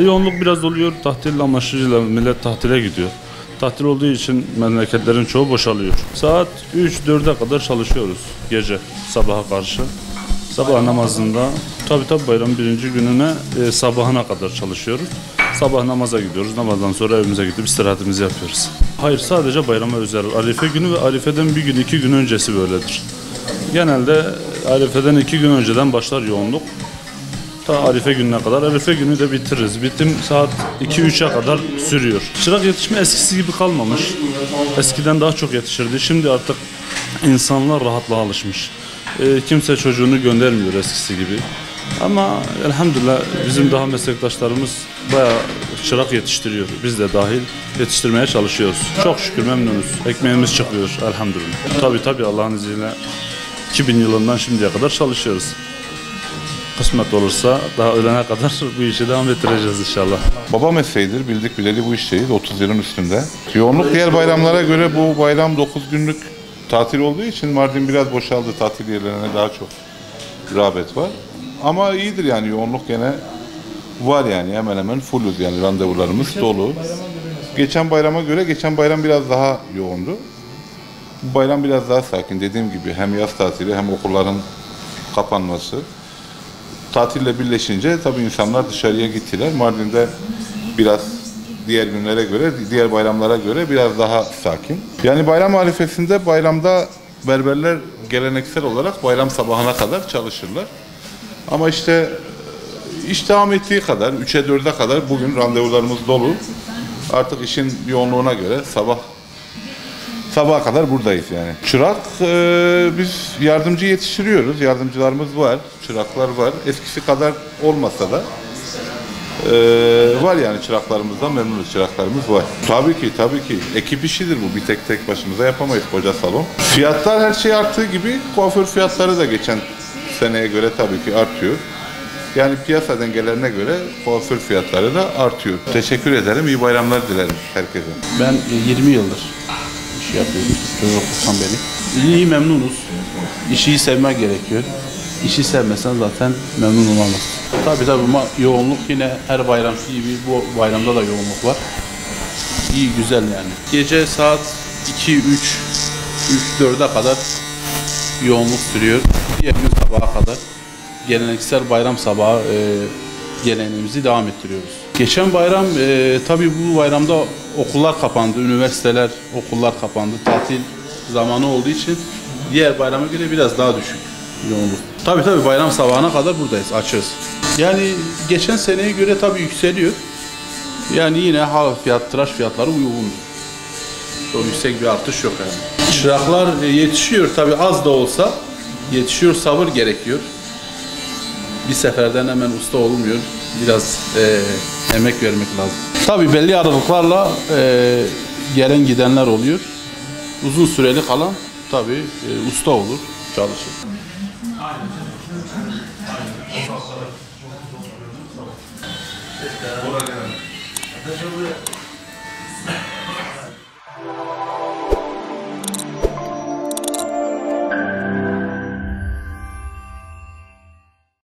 Yoğunluk biraz oluyor. Tahtil amaçlı millet tahtile gidiyor. Tatil olduğu için memleketlerin çoğu boşalıyor. Saat 3-4'e kadar çalışıyoruz gece sabaha karşı. Sabah namazında tabi bayramın birinci gününe sabahına kadar çalışıyoruz. Sabah namaza gidiyoruz. Namazdan sonra evimize gidip istirahatimizi yapıyoruz. Hayır, sadece bayrama özel. Arife günü ve Arife'den bir gün 2 gün öncesi böyledir. Genelde Arife'den 2 gün önceden başlar yoğunluk. Ta Arife gününe kadar. Arife günü de bitiririz. Bitim saat 2-3'e kadar sürüyor. Çırak yetişme eskisi gibi kalmamış. Eskiden daha çok yetişirdi. Şimdi artık insanlar rahatlığa alışmış. Kimse çocuğunu göndermiyor eskisi gibi. Ama elhamdülillah bizim daha meslektaşlarımız bayağı çırak yetiştiriyor. Biz de dahil yetiştirmeye çalışıyoruz. Çok şükür memnunuz. Ekmeğimiz çıkıyor elhamdülillah. Tabii Allah'ın izniyle 2000 yılından şimdiye kadar çalışıyoruz. Kısmet olursa daha ölene kadar bu işi devam ettireceğiz inşallah. Baba mesleğidir, bildik bileli bu işteyiz, 30 yılın üstünde. Yoğunluk diğer bayramlara göre bu bayram 9 günlük tatil olduğu için Mardin biraz boşaldı, tatil yerlerine daha çok rağbet var. Ama iyidir yani, yoğunluk gene var yani, hemen hemen fulluz yani, randevularımız dolu. Geçen bayrama göre geçen bayram biraz daha yoğundu. Bu bayram biraz daha sakin, dediğim gibi hem yaz tatili hem okulların kapanması. Tatille birleşince tabii insanlar dışarıya gittiler. Mardin'de biraz diğer günlere göre, diğer bayramlara göre biraz daha sakin. Yani bayram arifesinde, bayramda berberler geleneksel olarak bayram sabahına kadar çalışırlar. Ama işte iş devam ettiği kadar, 3'e 4'e kadar bugün randevularımız dolu. Artık işin yoğunluğuna göre sabaha kadar buradayız yani. Çırak, biz yardımcı yetiştiriyoruz. Yardımcılarımız var, çıraklar var. Eskisi kadar olmasa da var yani, çıraklarımızdan memnunuz, çıraklarımız var. Tabii ki. Ekip işidir bu. Bir tek başımıza yapamayız koca salon. Fiyatlar her şey arttığı gibi kuaför fiyatları da geçen seneye göre tabii ki artıyor. Yani piyasa dengelerine göre kuaför fiyatları da artıyor. Teşekkür ederim. İyi bayramlar dilerim herkese. Ben 20 yıldır iş yapıyorum. Çocukluktan beri. İyi, memnunuz. İşi sevmek gerekiyor. İşi sevmesen zaten memnun olamazsın. Tabii yoğunluk yine her bayramki gibi bu bayramda da yoğunluk var. İyi, güzel yani. Gece saat 2-3-4'e kadar yoğunluk sürüyor. Diğer gün sabaha kadar geleneksel bayram sabahı geleneğimizi devam ettiriyoruz. Geçen bayram tabii bu bayramda okullar kapandı, üniversiteler, okullar kapandı. Tatil zamanı olduğu için diğer bayrama göre biraz daha düşük yoğunluk. Tabii bayram sabahına kadar buradayız, açığız. Yani geçen seneye göre tabii yükseliyor. Yani yine tıraş fiyatları uygun. Çok yüksek bir artış yok yani. Çıraklar yetişiyor tabii, az da olsa yetişiyor, sabır gerekiyor. Bir seferden hemen usta olmuyor. Biraz emek vermek lazım. Tabii belli aralıklarla gelen gidenler oluyor. Uzun süreli kalan tabii usta olur, çalışır. Aynen.